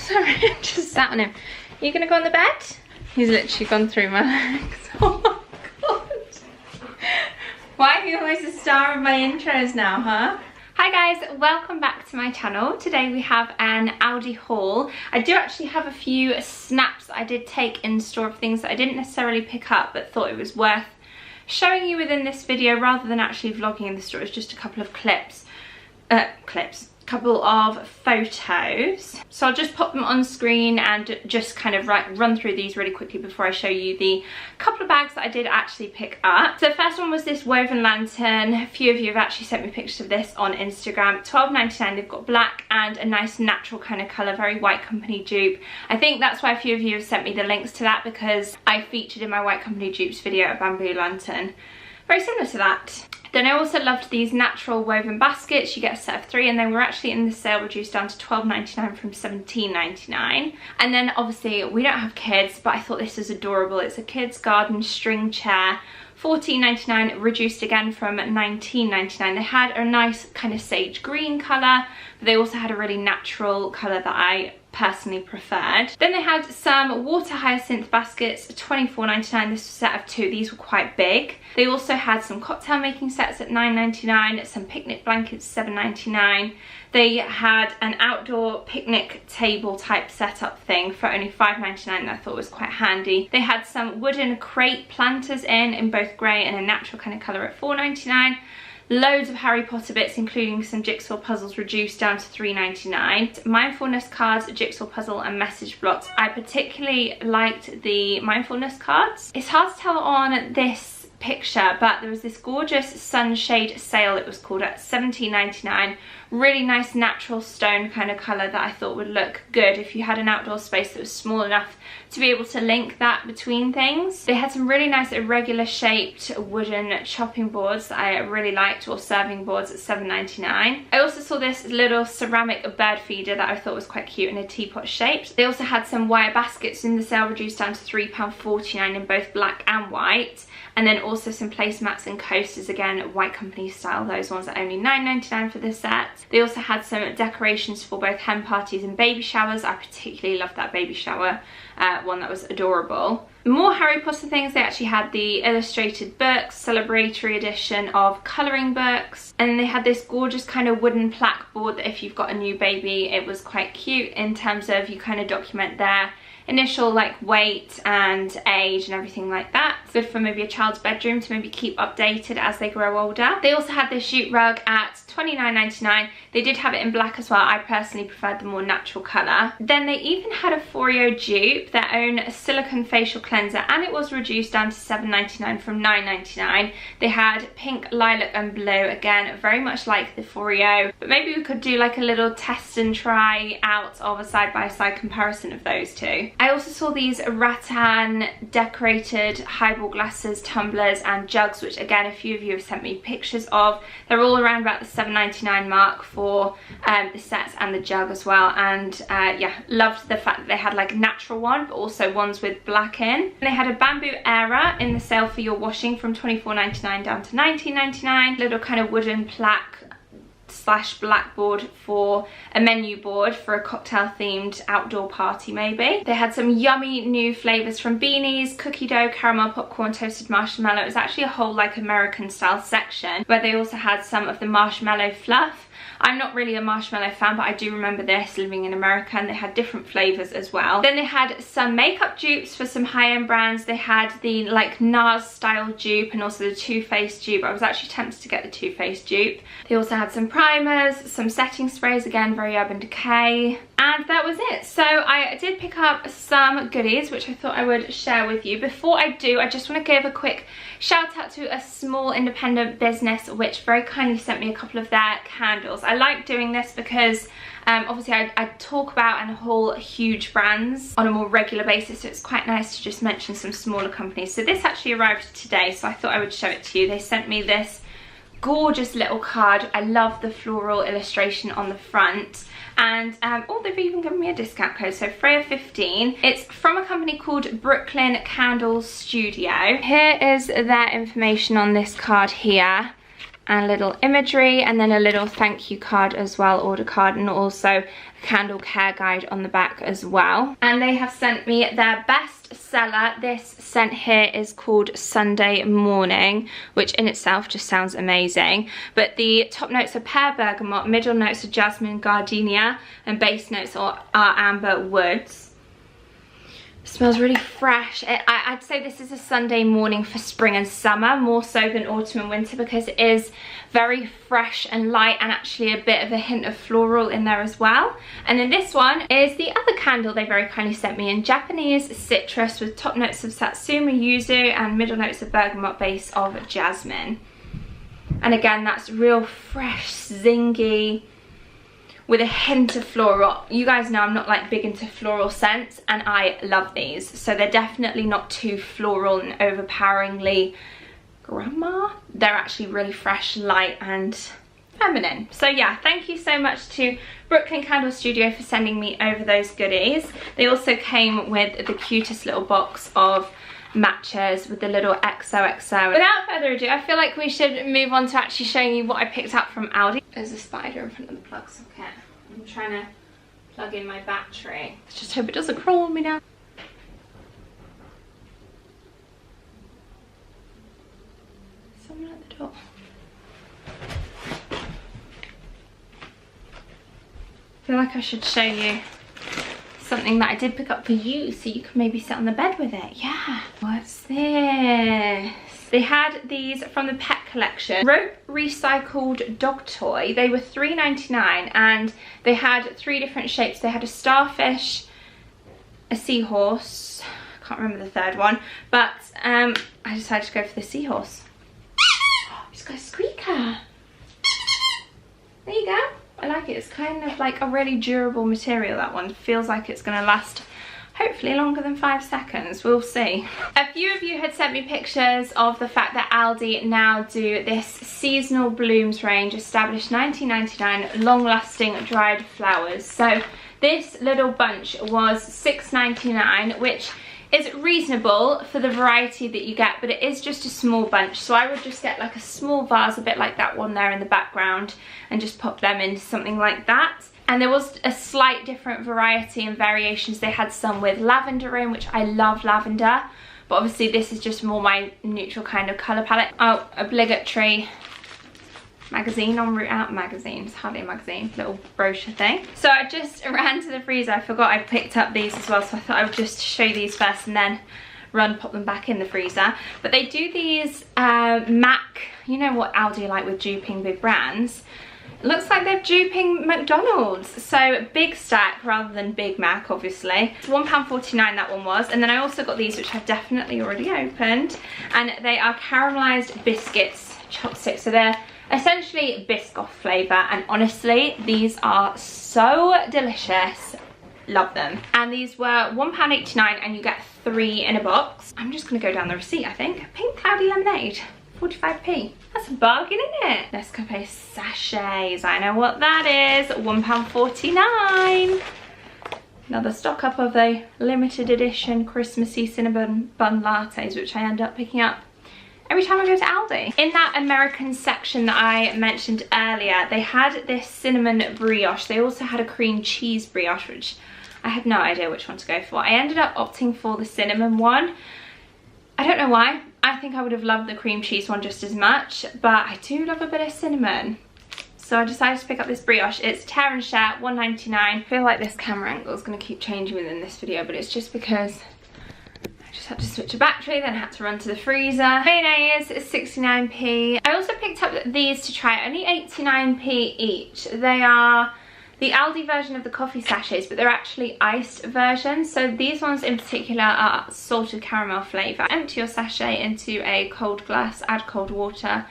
sorry, I just sat on him. Are you gonna go on the bed? He's literally gone through my legs. Oh my god. Why are you always the star of my intros now, huh? Hi guys, welcome back to my channel. Today we have an Aldi haul. I do actually have a few snaps that I did take in store of things that I didn't necessarily pick up but thought it was worth showing you within this video rather than actually vlogging in the store. It's just a couple of couple of photos. So I'll just pop them on screen and just kind of run through these really quickly before I show you the couple of bags that I did actually pick up. So the first one was this woven lantern. A few of you have actually sent me pictures of this on Instagram. £12.99. They've got black and a nice natural kind of colour, very White Company dupe. I think that's why a few of you have sent me the links to that, because I featured in my White Company dupes video a bamboo lantern. Very similar to that. Then I also loved these natural woven baskets. You get a set of 3 and they were actually in the sale reduced down to £12.99 from £17.99. And then obviously we don't have kids, but I thought this was adorable. It's a kids garden string chair. £14.99, reduced again from £19.99. They had a nice kind of sage green colour, but they also had a really natural colour that I personally preferred. Then they had some water hyacinth baskets, £24.99. This was a set of 2. These were quite big. They also had some cocktail making sets at £9.99, some picnic blankets £7.99. They had an outdoor picnic table type setup thing for only £5.99 that I thought was quite handy. They had some wooden crate planters in both grey and a natural kind of colour at £4.99. Loads of Harry Potter bits, including some jigsaw puzzles, reduced down to £3.99. Mindfulness cards, jigsaw puzzle and message blocks. I particularly liked the mindfulness cards. It's hard to tell on this picture, but there was this gorgeous sunshade sail, it was called, at £17.99. Really nice natural stone kind of colour that I thought would look good if you had an outdoor space that was small enough to be able to link that between things. They had some really nice irregular shaped wooden chopping boards that I really liked, or serving boards, at £7.99. I also saw this little ceramic bird feeder that I thought was quite cute in a teapot shaped. They also had some wire baskets in the sale reduced down to £3.49 in both black and white. And then also some placemats and coasters, again White Company style. Those ones are only £9.99 for this set. They also had some decorations for both hen parties and baby showers. I particularly loved that baby shower one, that was adorable. More Harry Potter things. They actually had the illustrated books, celebratory edition of colouring books, and they had this gorgeous kind of wooden plaque board that if you've got a new baby, it was quite cute in terms of you kind of document their initial like weight and age and everything like that. It's good for maybe a child's bedroom to maybe keep updated as they grow older. They also had this jute rug at £29.99. They did have it in black as well. I personally preferred the more natural colour. Then they even had a Foreo dupe, their own silicone facial cleanser, and it was reduced down to £7.99 from £9.99. They had pink, lilac and blue, again very much like the Foreo, but maybe we could do like a little test and try out of a side-by-side comparison of those two. I also saw these rattan decorated highball glasses, tumblers and jugs, which again a few of you have sent me pictures of. They're all around about the £7.99 mark for the sets and the jug as well, and yeah, loved the fact that they had like a natural one but also ones with black in. And they had a bamboo era in the sale for your washing from £24.99 down to £19.99. Little kind of wooden plaque / blackboard for a menu board for a cocktail themed outdoor party maybe. They had some yummy new flavours from beanies, cookie dough, caramel popcorn, toasted marshmallow. It was actually a whole like American style section where they also had some of the marshmallow fluff. I'm not really a marshmallow fan, but I do remember this living in America, and they had different flavours as well. Then they had some makeup dupes for some high-end brands. They had the like NARS style dupe and also the Too Faced dupe. I was actually tempted to get the Too Faced dupe. They also had some primers, some setting sprays, again very Urban Decay. And that was it. So I did pick up some goodies which I thought I would share with you. Before I do, I just want to give a quick shout out to a small independent business which very kindly sent me a couple of their candles. I like doing this because obviously I talk about and haul huge brands on a more regular basis, so it's quite nice to just mention some smaller companies. So this actually arrived today, so I thought I would show it to you. They sent me this gorgeous little card. I love the floral illustration on the front. And oh, they've even given me a discount code, so Freya 15. It's from a company called Brooklyn Candle Studio. Here is their information on this card here. and little imagery, and then a little thank you card as well, order card, and also a candle care guide on the back as well. And they have sent me their best seller. This scent here is called Sunday Morning, which in itself just sounds amazing. But the top notes are pear bergamot, middle notes are jasmine gardenia, and base notes are amber woods. Smells really fresh. I'd say this is a Sunday morning for spring and summer, more so than autumn and winter, because it is very fresh and light, and actually a bit of a hint of floral in there as well. And then this one is the other candle they very kindly sent me in Japanese citrus, with top notes of satsuma yuzu and middle notes of bergamot, base of jasmine. And again, that's real fresh, zingy, with a hint of floral. You guys know I'm not like big into floral scents, and I love these. So they're definitely not too floral and overpoweringly grandma. They're actually really fresh, light and feminine. So yeah, thank you so much to Brooklyn Candle Studio for sending me over those goodies. They also came with the cutest little box of matches with the little XOXO. Without further ado, I feel like we should move on to actually showing you what I picked up from Aldi. There's a spider in front of the plug socket. I'm trying to plug in my battery. Let's just hope it doesn't crawl on me now. Someone at the door. I feel like I should show you something that I did pick up for you, so you can maybe sit on the bed with it. Yeah. What's this? They had these from the pet collection. Rope recycled dog toy. They were $3.99, and they had 3 different shapes. They had a starfish, a seahorse, I can't remember the third one, but I decided to go for the seahorse. It's got a squeaker. There you go. I like it. It's kind of like a really durable material, that one. Feels like it's going to last hopefully longer than 5 seconds. We'll see. A few of you had sent me pictures of the fact that Aldi now do this seasonal blooms range, established 1999, long-lasting dried flowers. So this little bunch was $6.99, which is reasonable for the variety that you get, but it is just a small bunch. So I would just get like a small vase, a bit like that one there in the background, and just pop them into something like that. And there was a slight different variety and variations. They had some with lavender in, which I love lavender, but obviously this is just more my neutral kind of colour palette. Oh, obligatory magazine, en route out magazine. It's hardly a magazine, little brochure thing. So I just ran to the freezer. I forgot I picked up these as well, so I thought I would just show you these first and then pop them back in the freezer. But they do these MAC, you know what Aldi are like with duping big brands. It looks like they're duping McDonald's. So big stack rather than Big Mac, obviously. It's £1.49 that one was. And then I also got these, which I've definitely already opened. And they are caramelised biscuits chopsticks. So they're essentially Biscoff flavour. And honestly, these are so delicious. Love them. And these were £1.89, and you get 3 in a box. I'm just going to go down the receipt, I think. Pink cloudy lemonade. 45p. That's a bargain, isn't it? Nescafe sachets. I know what that is. £1.49. Another stock up of the limited edition Christmassy cinnamon bun lattes, which I end up picking up every time I go to Aldi. In that American section that I mentioned earlier, they had this cinnamon brioche. They also had a cream cheese brioche, which I had no idea which one to go for. I ended up opting for the cinnamon one. I don't know why. I think I would have loved the cream cheese one just as much, but I do love a bit of cinnamon. So I decided to pick up this brioche. It's tear and share, $1.99. I feel like this camera angle is going to keep changing within this video, but it's just because I just had to switch a battery, then I had to run to the freezer. Mayonnaise is 69p. I also picked up these to try, only 89p each. They are the Aldi version of the coffee sachets, but they're actually iced versions. So these ones in particular are salted caramel flavour. Empty your sachet into a cold glass, add cold water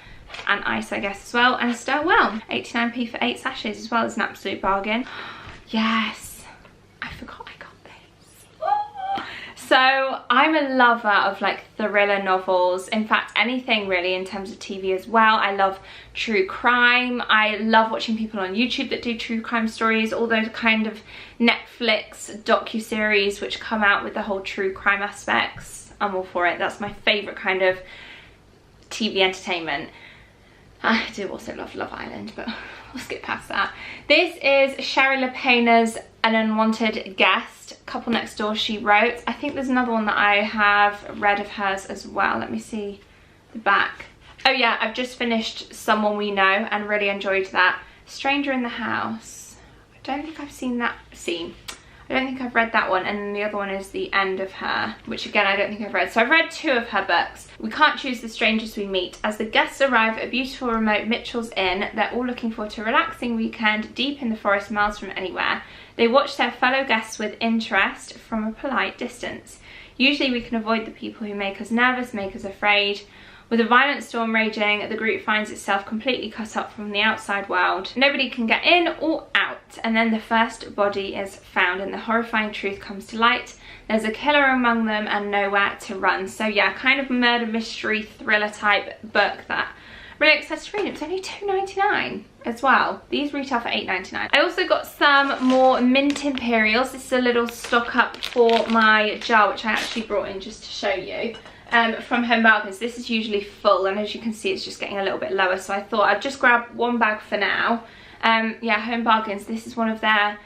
and ice, I guess, as well, and stir well. 89p for 8 sachets as well is an absolute bargain. Yes, I forgot I got this. So I'm a lover of like thriller novels, in fact anything really in terms of TV as well. I love true crime. I love watching people on YouTube that do true crime stories, all those kind of Netflix docu-series which come out with the whole true crime aspects. I'm all for it. That's my favourite kind of TV entertainment. I do also love Love Island, but we'll skip past that. This is Sherry LaPena's An Unwanted Guest, Couple Next Door, she wrote. I think there's another one that I have read of hers as well. Let me see the back. Oh yeah, I've just finished Someone We Know and really enjoyed that. Stranger in the House. I don't think I've seen that scene. I don't think I've read that one, and then the other one is The End of Her, which again I don't think I've read. So I've read 2 of her books. We Can't Choose the Strangers We Meet. As the guests arrive at a beautiful remote Mitchell's Inn, they're all looking forward to a relaxing weekend deep in the forest miles from anywhere. They watch their fellow guests with interest from a polite distance. Usually we can avoid the people who make us nervous, make us afraid. With a violent storm raging, the group finds itself completely cut off from the outside world. Nobody can get in or out, and then the first body is found and the horrifying truth comes to light. There's a killer among them and nowhere to run. So yeah, kind of murder mystery thriller type book that I'm really excited to read. It was only $2.99 as well. These retail for $8.99. I also got some more mint imperials. This is a little stock up for my jar, which I actually brought in just to show you. From Home Bargains. This is usually full, and as you can see it's just getting a little bit lower, so I thought I'd just grab one bag for now. Yeah, Home Bargains, this is one of their,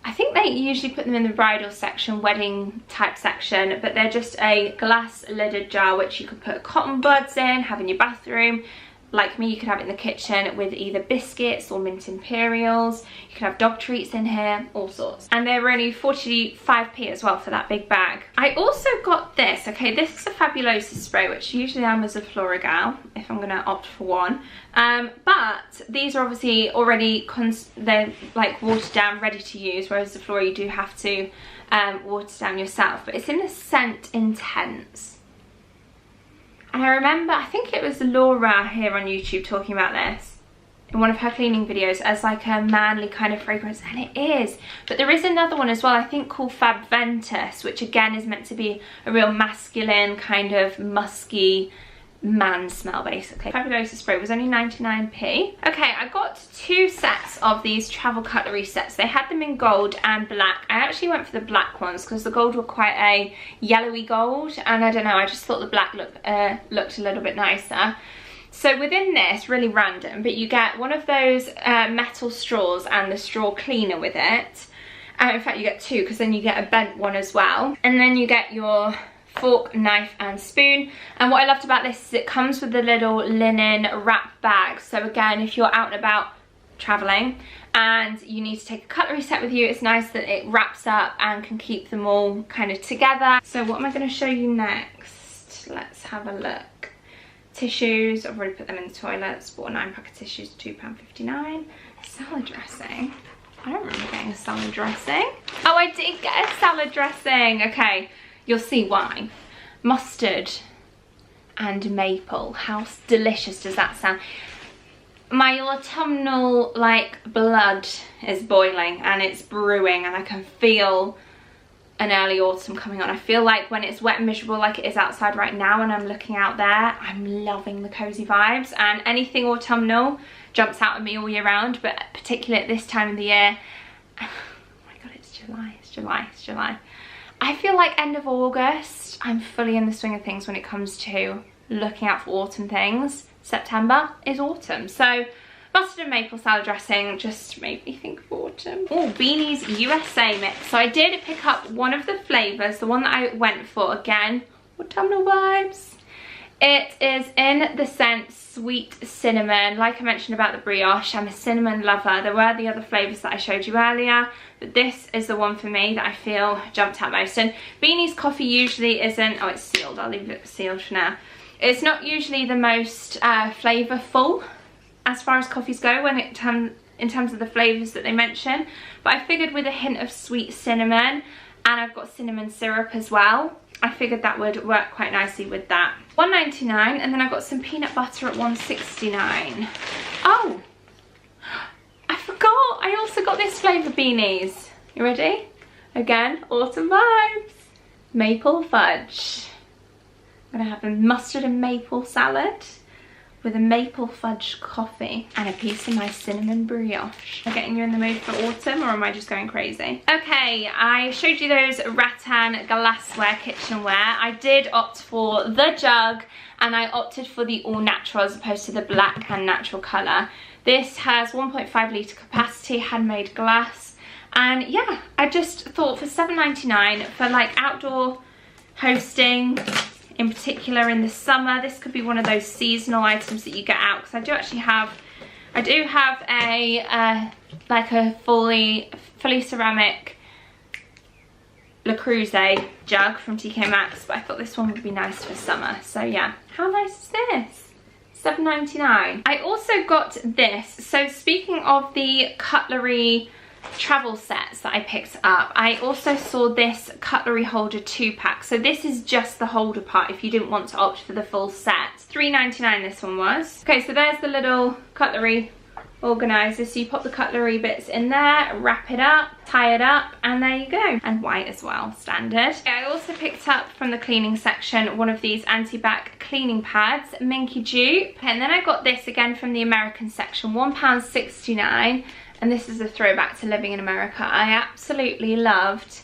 I think they usually put them in the bridal section, wedding type section, but they're just a glass lidded jar which you could put cotton buds in, have in your bathroom. Like me, you could have it in the kitchen with either biscuits or mint imperials. You could have dog treats in here, all sorts. And they're only 45p as well for that big bag. I also got this, okay, this is a Fabulosa spray, which usually I'm as a Flora gal, if I'm gonna opt for one. But these are obviously already, they're like watered down, ready to use, whereas the Flora you do have to water down yourself. But it's in the scent Intense. And I remember, I think it was Laura here on YouTube talking about this in one of her cleaning videos as like a manly kind of fragrance, and it is. But there is another one as well, I think called Fab Ventus, which again is meant to be a real masculine kind of musky man smell basically. Fabulosa spray was only 99p. Okay, I got 2 sets of these travel cutlery sets. They had them in gold and black. I actually went for the black ones because the gold were quite a yellowy gold, and I don't know, I just thought the black looked a little bit nicer. So within this, really random, but you get one of those metal straws and the straw cleaner with it. In fact, you get 2 because then you get a bent one as well. And then you get your fork, knife and spoon. And what I loved about this is it comes with a little linen wrap bag. So again, if you're out and about traveling and you need to take a cutlery set with you, it's nice that it wraps up and can keep them all kind of together. So what am I going to show you next? Let's have a look. Tissues, I've already put them in the toilets. Bought a 9-pack of tissues, £2.59. Salad dressing. I don't remember getting a salad dressing. Oh, I did get a salad dressing. Okay, you'll see why. Mustard and maple. How delicious does that sound? My autumnal like blood is boiling and it's brewing, and I can feel an early autumn coming on. I feel like when it's wet and miserable like it is outside right now and I'm looking out there, I'm loving the cozy vibes, and anything autumnal jumps out at me all year round, but particularly at this time of the year. Oh my god, it's July, it's July, it's July. I feel like end of August, I'm fully in the swing of things when it comes to looking out for autumn things. September is autumn. So mustard and maple salad dressing just made me think of autumn. Oh, Beanie's USA mix. So I did pick up one of the flavours, the one that I went for. Again, autumnal vibes. It is in the scent Sweet Cinnamon. Like I mentioned about the brioche, I'm a cinnamon lover. There were the other flavours that I showed you earlier, but this is the one for me that I feel jumped out most. And Beanie's coffee usually isn't, oh it's sealed, I'll leave it sealed for now. It's not usually the most flavourful as far as coffees go when it in terms of the flavours that they mention, but I figured with a hint of sweet cinnamon, and I've got cinnamon syrup as well, I figured that would work quite nicely with that. $1.99, and then I got some peanut butter at $1.69. Oh, I forgot, I also got this flavour Beanies. You ready? Again, autumn vibes. Maple fudge. I'm gonna have a mustard and maple salad with a maple fudge coffee and a piece of my cinnamon brioche. Am I getting you in the mood for autumn, or am I just going crazy? Okay, I showed you those rattan glassware kitchenware. I did opt for the jug, and I opted for the all natural as opposed to the black and natural colour. This has 1.5 litre capacity, handmade glass, and yeah, I just thought for $7.99 for like outdoor hosting, in particular in the summer, this could be one of those seasonal items that you get out, because I do have a like a fully ceramic Le Creuset jug from TK Maxx, but I thought this one would be nice for summer. So yeah, how nice is this? $7.99. I also got this. So speaking of the cutlery travel sets that I picked up, I also saw this cutlery holder 2-pack. So this is just the holder part if you didn't want to opt for the full set. $3.99 this one was. Okay, so there's the little cutlery organizer. So you pop the cutlery bits in there, wrap it up, tie it up, and there you go. And white as well, standard. I also picked up from the cleaning section one of these anti-bac cleaning pads, Minky Dupe. And then I got this again from the American section, £1.69. And this is a throwback to living in America. I absolutely loved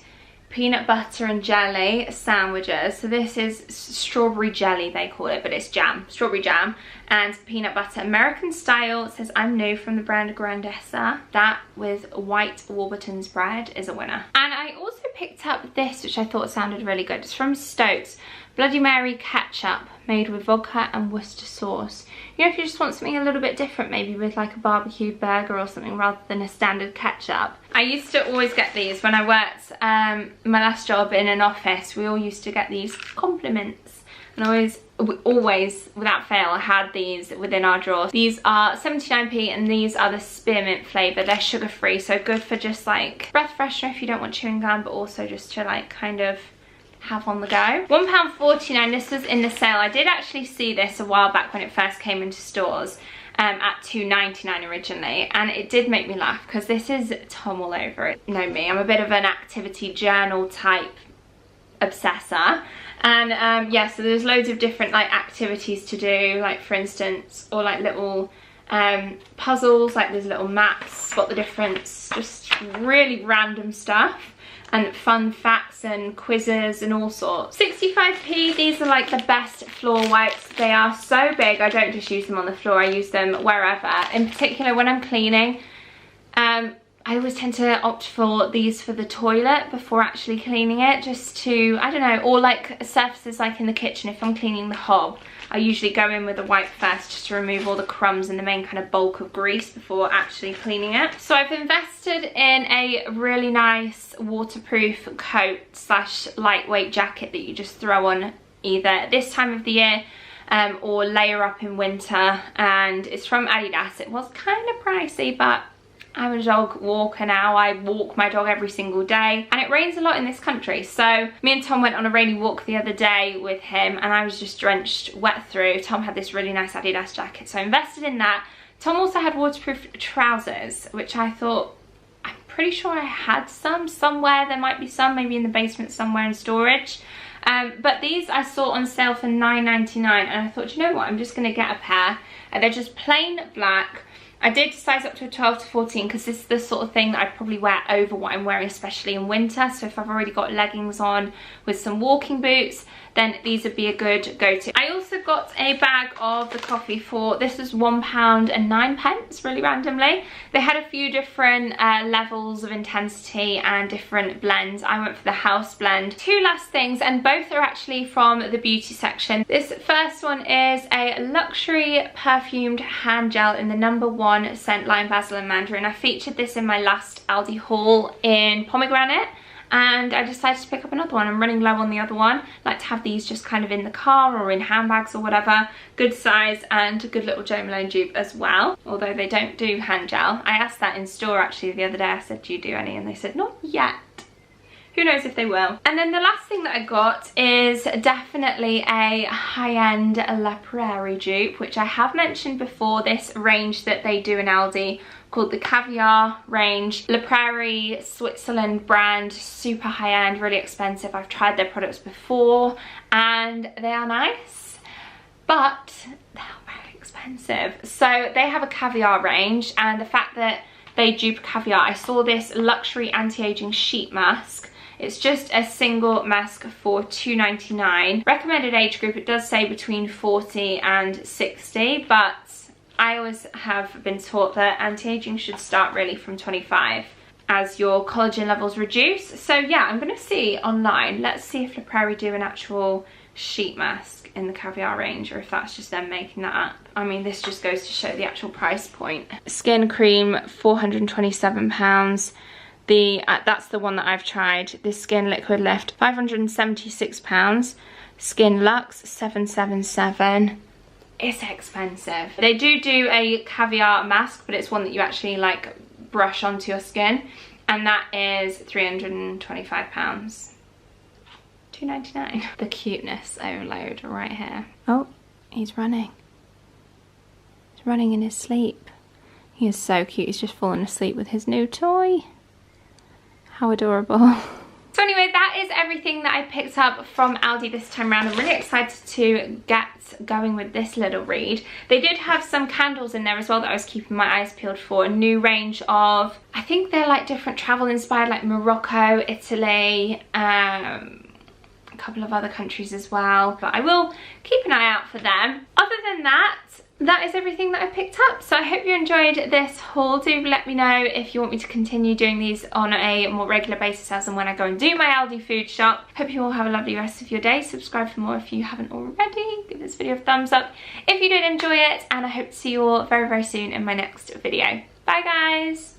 peanut butter and jelly sandwiches. So this is strawberry jelly, they call it, but it's jam, strawberry jam and peanut butter, American style. It says I'm new from the brand Grandessa. That with white Warburton's bread is a winner. And I also picked up this, which I thought sounded really good. It's from Stokes, Bloody Mary ketchup made with vodka and Worcester sauce. You know, if you just want something a little bit different, maybe with like a barbecued burger or something rather than a standard ketchup. I used to always get these when I worked my last job in an office. We all used to get these compliments, and always without fail I had these within our drawers. These are 79p and these are the spearmint flavour. They're sugar free, so good for just like breath freshener if you don't want chewing gum, but also just to like kind of have on the go. £1.49, this was in the sale. I did actually see this a while back when it first came into stores at $2.99 originally, and it did make me laugh because this is Tom all over it. You know me, I'm a bit of an activity journal type obsessor, and yeah, so there's loads of different like activities to do, like for instance, or like little puzzles, like there's little maps, spot the difference, just really random stuff, and fun facts and quizzes and all sorts. 65p, these are like the best floor wipes. They are so big, I don't just use them on the floor, I use them wherever. In particular when I'm cleaning, I always tend to opt for these for the toilet before actually cleaning it, just to, I don't know, or like surfaces like in the kitchen. If I'm cleaning the hob, I usually go in with a wipe first just to remove all the crumbs and the main kind of bulk of grease before actually cleaning it. So I've invested in a really nice waterproof coat slash lightweight jacket that you just throw on either this time of the year or layer up in winter, and it's from Adidas. It was kind of pricey, but I'm a dog walker now. I walk my dog every single day, and it rains a lot in this country. So me and Tom went on a rainy walk the other day with him, and I was just drenched, wet through. Tom had this really nice Adidas jacket, so I invested in that. Tom also had waterproof trousers, which I thought, I'm pretty sure I had some somewhere. There might be some, maybe in the basement somewhere in storage. But these I saw on sale for $9.99, and I thought, you know what, I'm just gonna get a pair. And they're just plain black. I did size up to a 12 to 14 because this is the sort of thing that I'd probably wear over what I'm wearing, especially in winter. So if I've already got leggings on with some walking boots, then these would be a good go-to. I also got a bag of the coffee for, this was £1.09, really randomly. They had a few different levels of intensity and different blends. I went for the house blend. Two last things, and both are actually from the beauty section. This first one is a luxury perfumed hand gel in the #1 scent lime, basil and mandarin. I featured this in my last Aldi haul in pomegranate, and I decided to pick up another one. I'm running low on the other one. I like to have these just kind of in the car or in handbags or whatever. Good size and a good little Jo Malone dupe as well, although they don't do hand gel. I asked that in store actually the other day. I said, do you do any? And they said, not yet. Who knows if they will. And then the last thing that I got is definitely a high-end La Prairie dupe, which I have mentioned before, this range that they do in Aldi called the Caviar range. La Prairie, Switzerland brand, super high-end, really expensive. I've tried their products before and they are nice, but they're very expensive. So they have a caviar range, and the fact that they dupe caviar, I saw this luxury anti-aging sheet mask. It's just a single mask for $2.99. Recommended age group, it does say between 40 and 60, but I always have been taught that anti-aging should start really from 25 as your collagen levels reduce. So yeah, I'm gonna see online. Let's see if La Prairie do an actual sheet mask in the caviar range, or if that's just them making that up. I mean, this just goes to show the actual price point. Skin cream, £427. That's the one that I've tried. This Skin Liquid Lift, £576. Skin Luxe, $777. It's expensive. They do a caviar mask, but it's one that you actually like brush onto your skin, and that is £325. $2.99. The cuteness overload right here. Oh, he's running. He's running in his sleep. He is so cute. He's just fallen asleep with his new toy. How adorable. So anyway, that is everything that I picked up from Aldi this time around. I'm really excited to get going with this little read. They did have some candles in there as well that I was keeping my eyes peeled for. A new range of, I think they're like different travel inspired, like Morocco, Italy, a couple of other countries as well. But I will keep an eye out for them. Other than that, that is everything that I picked up. So I hope you enjoyed this haul. Do let me know if you want me to continue doing these on a more regular basis as and when I go and do my Aldi food shop. Hope you all have a lovely rest of your day. Subscribe for more if you haven't already. Give this video a thumbs up if you did enjoy it, and I hope to see you all very, very soon in my next video. Bye guys!